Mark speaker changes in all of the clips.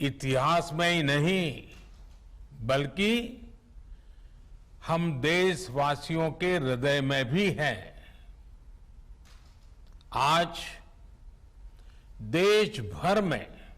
Speaker 1: इतिहास में ही नहीं बल्कि हम देशवासियों के हृदय में भी है। आज देश भर में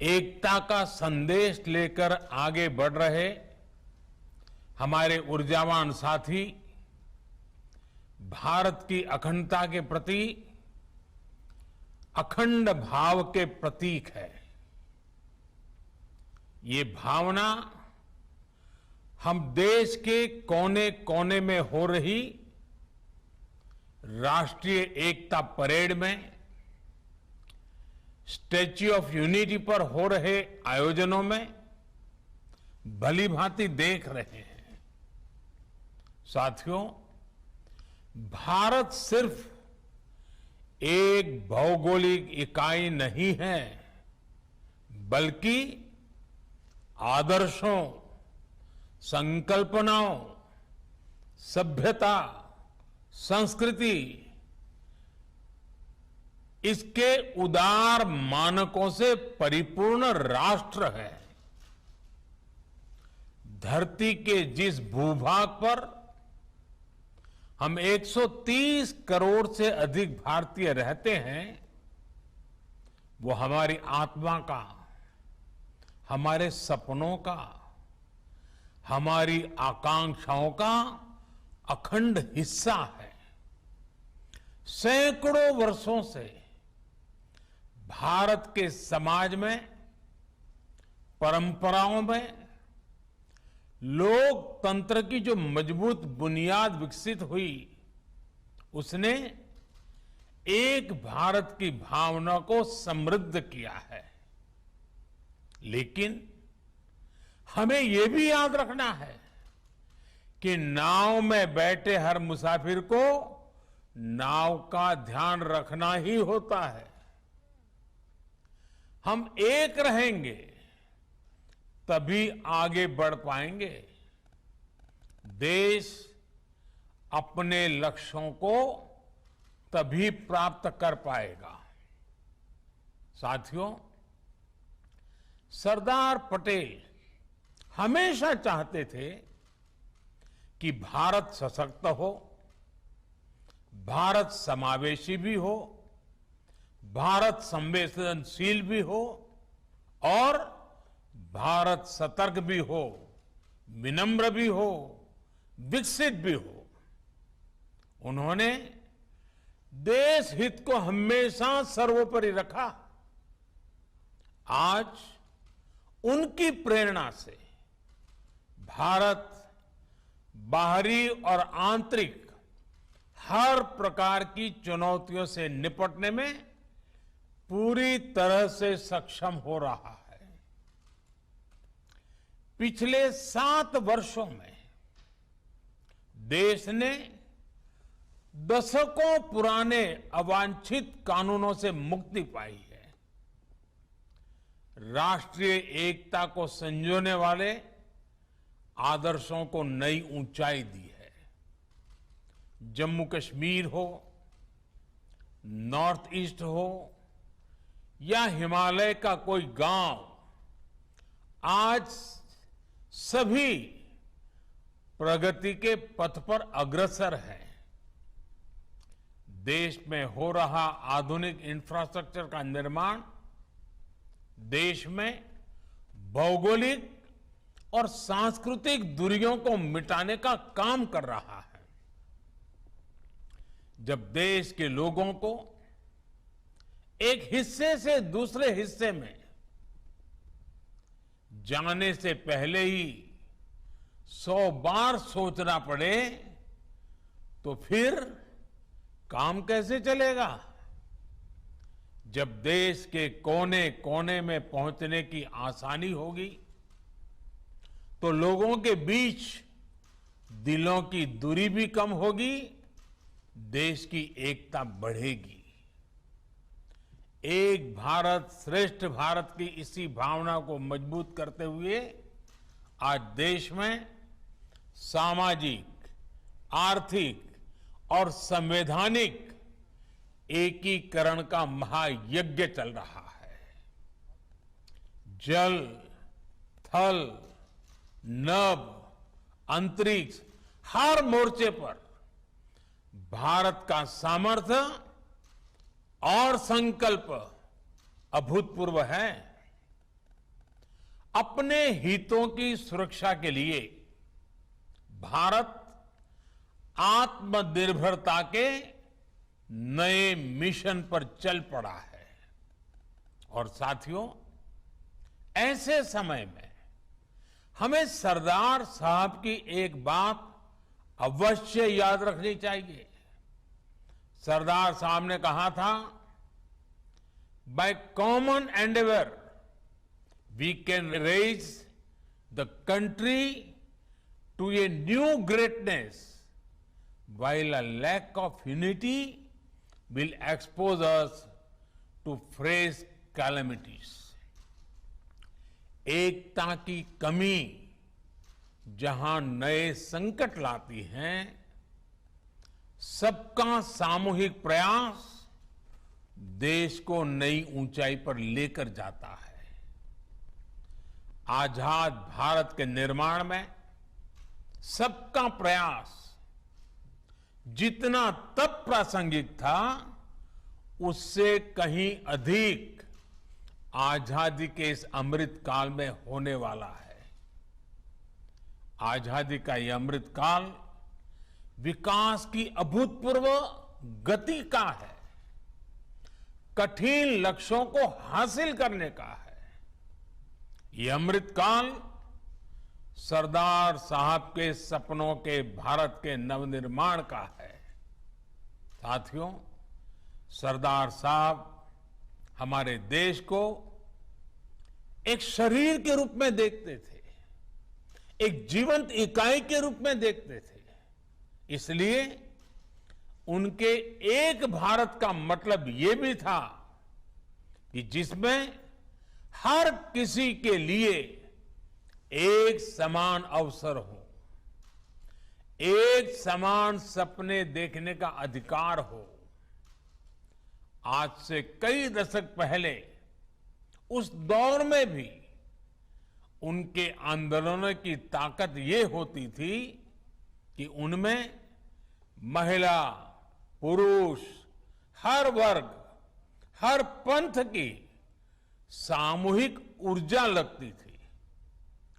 Speaker 1: एकता का संदेश लेकर आगे बढ़ रहे हमारे ऊर्जावान साथी भारत की अखंडता के प्रति अखंड भाव के प्रतीक है। ये भावना हम देश के कोने कोने में हो रही राष्ट्रीय एकता परेड में, स्टैच्यू ऑफ यूनिटी पर हो रहे आयोजनों में भली भांति देख रहे हैं। साथियों, भारत सिर्फ एक भौगोलिक इकाई नहीं है बल्कि आदर्शों, संकल्पनाओं, सभ्यता, संस्कृति, इसके उदार मानकों से परिपूर्ण राष्ट्र है। धरती के जिस भूभाग पर हम 130 करोड़ से अधिक भारतीय रहते हैं, वो हमारी आत्मा का, हमारे सपनों का, हमारी आकांक्षाओं का अखंड हिस्सा है। सैकड़ों वर्षों से भारत के समाज में, परंपराओं में लोकतंत्र की जो मजबूत बुनियाद विकसित हुई, उसने एक भारत की भावना को समृद्ध किया है। लेकिन हमें यह भी याद रखना है कि नाव में बैठे हर मुसाफिर को नाव का ध्यान रखना ही होता है। हम एक रहेंगे तभी आगे बढ़ पाएंगे। देश अपने लक्ष्यों को तभी प्राप्त कर पाएगा। साथियों, सरदार पटेल हमेशा चाहते थे कि भारत सशक्त हो, भारत समावेशी भी हो, भारत संवेदनशील भी हो और भारत सतर्क भी हो, विनम्र भी हो, विकसित भी हो। उन्होंने देश हित को हमेशा सर्वोपरि रखा। आज उनकी प्रेरणा से भारत बाहरी और आंतरिक हर प्रकार की चुनौतियों से निपटने में पूरी तरह से सक्षम हो रहा है। पिछले 7 वर्षों में देश ने दशकों पुराने अवांछित कानूनों से मुक्ति पाई है। राष्ट्रीय एकता को संजोने वाले आदर्शों को नई ऊंचाई दी है। जम्मू कश्मीर हो, नॉर्थ ईस्ट हो या हिमालय का कोई गांव, आज सभी प्रगति के पथ पर अग्रसर है। देश में हो रहा आधुनिक इंफ्रास्ट्रक्चर का निर्माण देश में भौगोलिक और सांस्कृतिक दूरियों को मिटाने का काम कर रहा है। जब देश के लोगों को एक हिस्से से दूसरे हिस्से में जाने से पहले ही 100 बार सोचना पड़े, तो फिर काम कैसे चलेगा? जब देश के कोने कोने में पहुंचने की आसानी होगी, तो लोगों के बीच दिलों की दूरी भी कम होगी, देश की एकता बढ़ेगी। एक भारत श्रेष्ठ भारत की इसी भावना को मजबूत करते हुए आज देश में सामाजिक, आर्थिक और संवैधानिक एकीकरण का महायज्ञ चल रहा है। जल, थल, नभ, अंतरिक्ष, हर मोर्चे पर भारत का सामर्थ्य और संकल्प अभूतपूर्व है। अपने हितों की सुरक्षा के लिए भारत आत्मनिर्भरता के नए मिशन पर चल पड़ा है। और साथियों, ऐसे समय में हमें सरदार साहब की एक बात अवश्य याद रखनी चाहिए। सरदार साहब ने कहा था, by common endeavour we can raise the country to a new greatness, while a lack of unity will expose us to fresh calamities. एकता की कमी जहां नए संकट लाती है, सबका सामूहिक प्रयास देश को नई ऊंचाई पर लेकर जाता है। आजाद भारत के निर्माण में सबका प्रयास जितना तब प्रासंगिक था, उससे कहीं अधिक आजादी के इस अमृत काल में होने वाला है। आजादी का यह अमृत काल विकास की अभूतपूर्व गति का है, कठिन लक्ष्यों को हासिल करने का है। यह अमृत काल सरदार साहब के सपनों के भारत के नवनिर्माण का है। साथियों, सरदार साहब हमारे देश को एक शरीर के रूप में देखते थे, एक जीवंत इकाई के रूप में देखते थे। इसलिए उनके एक भारत का मतलब ये भी था कि जिसमें हर किसी के लिए एक समान अवसर हो, एक समान सपने देखने का अधिकार हो। आज से कई दशक पहले उस दौर में भी उनके आंदोलनों की ताकत ये होती थी कि उनमें महिला, पुरुष, हर वर्ग, हर पंथ की सामूहिक ऊर्जा लगती थी।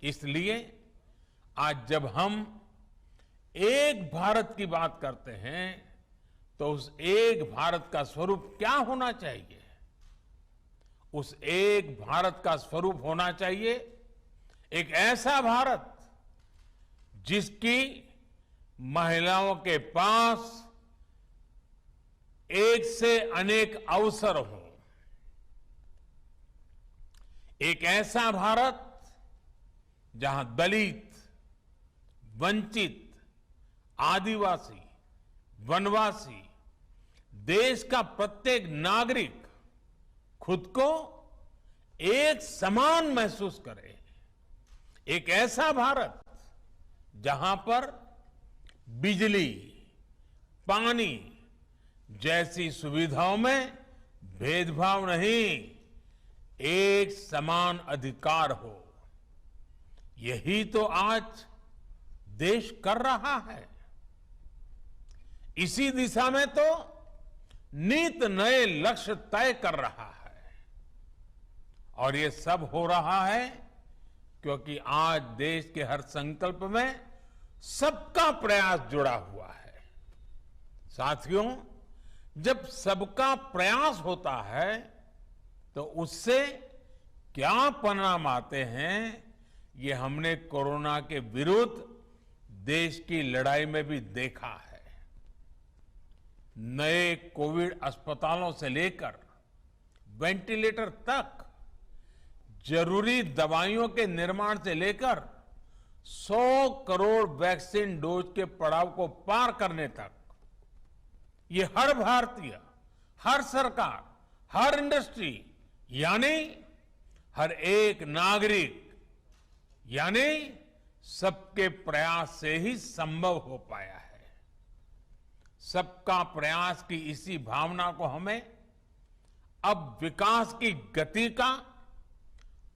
Speaker 1: इसलिए आज जब हम एक भारत की बात करते हैं, तो उस एक भारत का स्वरूप क्या होना चाहिए? उस एक भारत का स्वरूप होना चाहिए एक ऐसा भारत जिसकी महिलाओं के पास एक से अनेक अवसर हो, एक ऐसा भारत जहां दलित, वंचित, आदिवासी, वनवासी, देश का प्रत्येक नागरिक खुद को एक समान महसूस करे। एक ऐसा भारत जहां पर बिजली, पानी जैसी सुविधाओं में भेदभाव नहीं, एक समान अधिकार हो। यही तो आज देश कर रहा है। इसी दिशा में तो नित नए लक्ष्य तय कर रहा है। और ये सब हो रहा है क्योंकि आज देश के हर संकल्प में सबका प्रयास जुड़ा हुआ है। साथियों, जब सबका प्रयास होता है तो उससे क्या परिणाम आते हैं, ये हमने कोरोना के विरुद्ध देश की लड़ाई में भी देखा है। नए कोविड अस्पतालों से लेकर वेंटिलेटर तक, जरूरी दवाइयों के निर्माण से लेकर 100 करोड़ वैक्सीन डोज के पड़ाव को पार करने तक, ये हर भारतीय, हर सरकार, हर इंडस्ट्री, यानी हर एक नागरिक, यानी सबके प्रयास से ही संभव हो पाया है। सबका प्रयास की इसी भावना को हमें अब विकास की गति का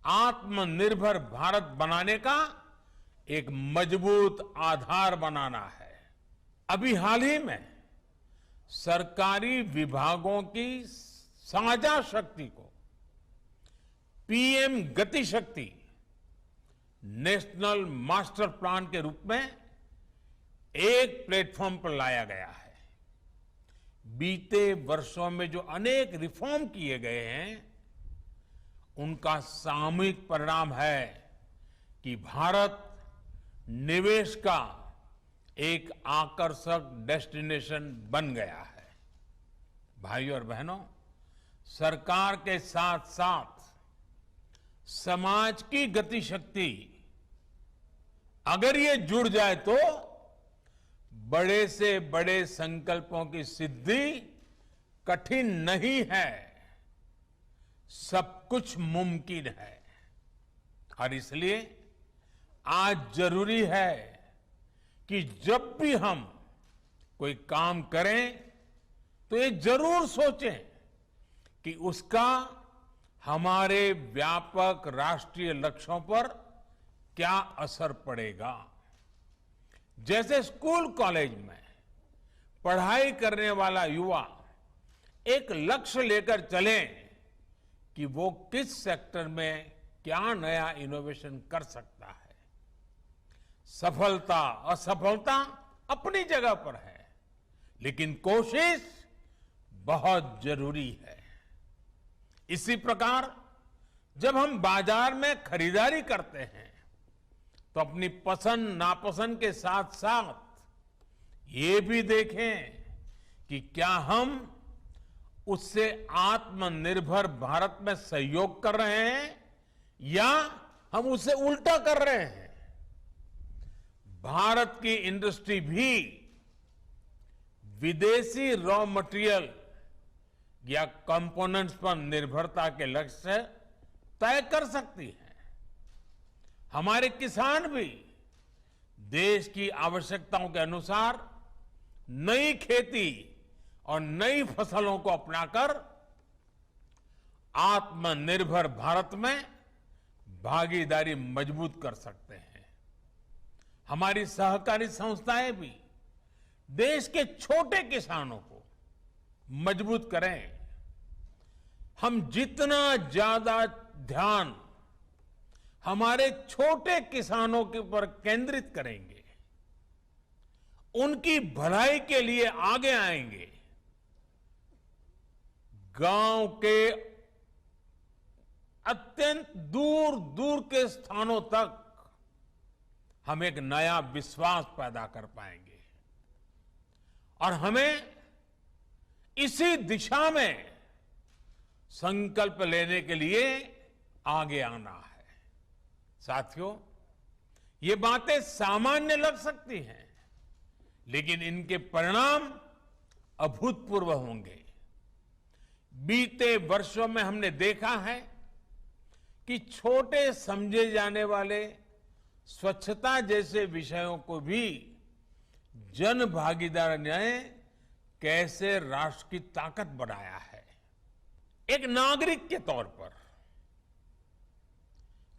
Speaker 1: आत्मनिर्भर भारत बनाने का एक मजबूत आधार बनाना है। अभी हाल ही में सरकारी विभागों की साझा शक्ति को पीएम गति शक्ति नेशनल मास्टर प्लान के रूप में एक प्लेटफॉर्म पर लाया गया है। बीते वर्षों में जो अनेक रिफॉर्म किए गए हैं, उनका सामूहिक परिणाम है कि भारत निवेश का एक आकर्षक डेस्टिनेशन बन गया है। भाइयों और बहनों, सरकार के साथ साथ समाज की गति शक्ति अगर ये जुड़ जाए तो बड़े से बड़े संकल्पों की सिद्धि कठिन नहीं है, सब कुछ मुमकिन है। और इसलिए आज जरूरी है कि जब भी हम कोई काम करें तो ये जरूर सोचें कि उसका हमारे व्यापक राष्ट्रीय लक्ष्यों पर क्या असर पड़ेगा। जैसे स्कूल कॉलेज में पढ़ाई करने वाला युवा एक लक्ष्य लेकर चले कि वो किस सेक्टर में क्या नया इनोवेशन कर सकता है। सफलता असफलता अपनी जगह पर है, लेकिन कोशिश बहुत जरूरी है। इसी प्रकार जब हम बाजार में खरीदारी करते हैं तो अपनी पसंद नापसंद के साथ साथ ये भी देखें कि क्या हम उससे आत्मनिर्भर भारत में सहयोग कर रहे हैं या हम उससे उल्टा कर रहे हैं। भारत की इंडस्ट्री भी विदेशी रॉ मटेरियल या कंपोनेंट्स पर निर्भरता के लक्ष्य तय कर सकती है। हमारे किसान भी देश की आवश्यकताओं के अनुसार नई खेती और नई फसलों को अपनाकर आत्मनिर्भर भारत में भागीदारी मजबूत कर सकते हैं। हमारी सहकारी संस्थाएं भी देश के छोटे किसानों को मजबूत करें। हम जितना ज्यादा ध्यान हमारे छोटे किसानों के ऊपर केंद्रित करेंगे, उनकी भलाई के लिए आगे आएंगे, गांव के अत्यंत दूर दूर के स्थानों तक हम एक नया विश्वास पैदा कर पाएंगे। और हमें इसी दिशा में संकल्प लेने के लिए आगे आना है। साथियों, ये बातें सामान्य लग सकती हैं, लेकिन इनके परिणाम अभूतपूर्व होंगे। बीते वर्षों में हमने देखा है कि छोटे समझे जाने वाले स्वच्छता जैसे विषयों को भी जन भागीदारी ने कैसे राष्ट्र की ताकत बनाया है। एक नागरिक के तौर पर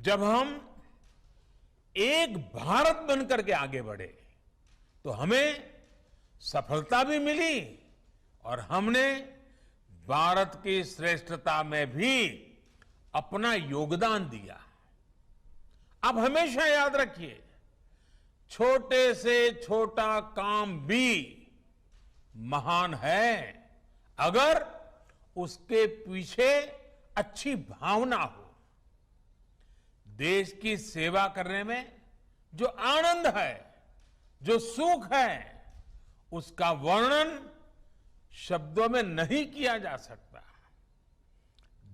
Speaker 1: जब हम एक भारत बनकर के आगे बढ़े तो हमें सफलता भी मिली और हमने भारत की श्रेष्ठता में भी अपना योगदान दिया। अब हमेशा याद रखिए, छोटे से छोटा काम भी महान है अगर उसके पीछे अच्छी भावना हो। देश की सेवा करने में जो आनंद है, जो सुख है, उसका वर्णन शब्दों में नहीं किया जा सकता।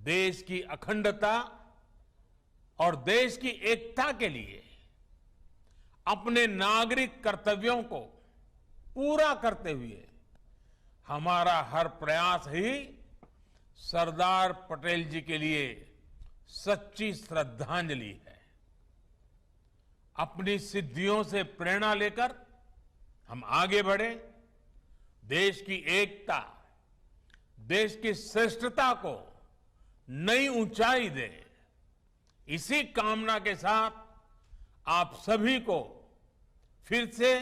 Speaker 1: देश की अखंडता और देश की एकता के लिए अपने नागरिक कर्तव्यों को पूरा करते हुए हमारा हर प्रयास ही सरदार पटेल जी के लिए सच्ची श्रद्धांजलि है। अपनी सिद्धियों से प्रेरणा लेकर हम आगे बढ़े, देश की एकता, देश की श्रेष्ठता को नई ऊंचाई दे, इसी कामना के साथ आप सभी को फिर से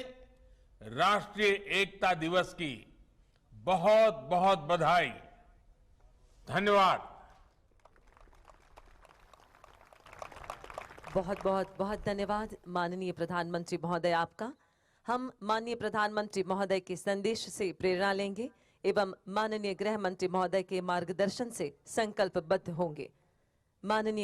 Speaker 1: राष्ट्रीय एकता दिवस की बहुत बहुत बधाई। धन्यवाद।
Speaker 2: बहुत बहुत बहुत धन्यवाद माननीय प्रधानमंत्री महोदय आपका। हम माननीय प्रधानमंत्री महोदय के संदेश से प्रेरणा लेंगे एवं माननीय गृह मंत्री महोदय के मार्गदर्शन से संकल्पबद्ध होंगे। माननीय